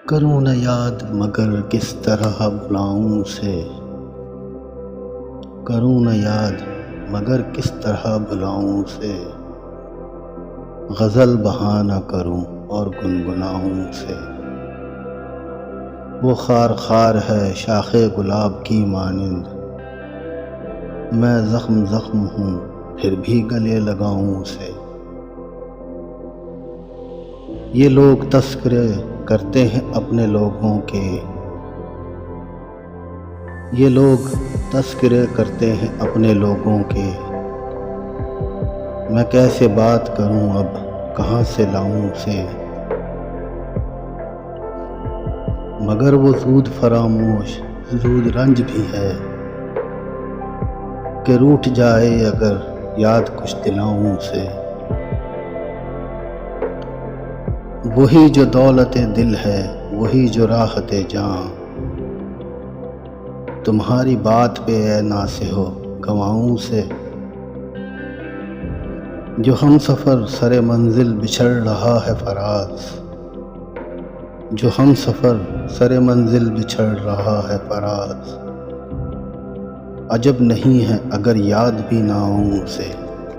کروں نہ یاد مگر کس طرح بلاؤں اسے، کروں نہ یاد مگر کس طرح بلاؤں اسے، غزل بہانہ کروں اور گنگناؤں اسے۔ وہ خار خار ہے شاخ گلاب کی مانند، میں زخم زخم ہوں پھر بھی گلے لگاؤں اسے۔ یہ لوگ تذکرے کرتے ہیں اپنے لوگوں کے، یہ لوگ تذکرے کرتے ہیں اپنے لوگوں کے، میں کیسے بات کروں اب کہاں سے لاؤں اسے۔ مگر وہ زود فراموش زود رنج بھی ہے، کہ روٹھ جائے اگر یاد کچھ دلاؤں اسے۔ وہی جو دولت دل ہے وہی جو راحت جاں، تمہاری بات پہ اے ناصحو گنواؤں اسے۔ جو ہم سفر سر منزل بچھڑ رہا ہے فراز، جو ہم سفر سر منزل بچھڑ رہا ہے فراز، عجب نہیں ہے اگر یاد بھی نہ آؤں اسے۔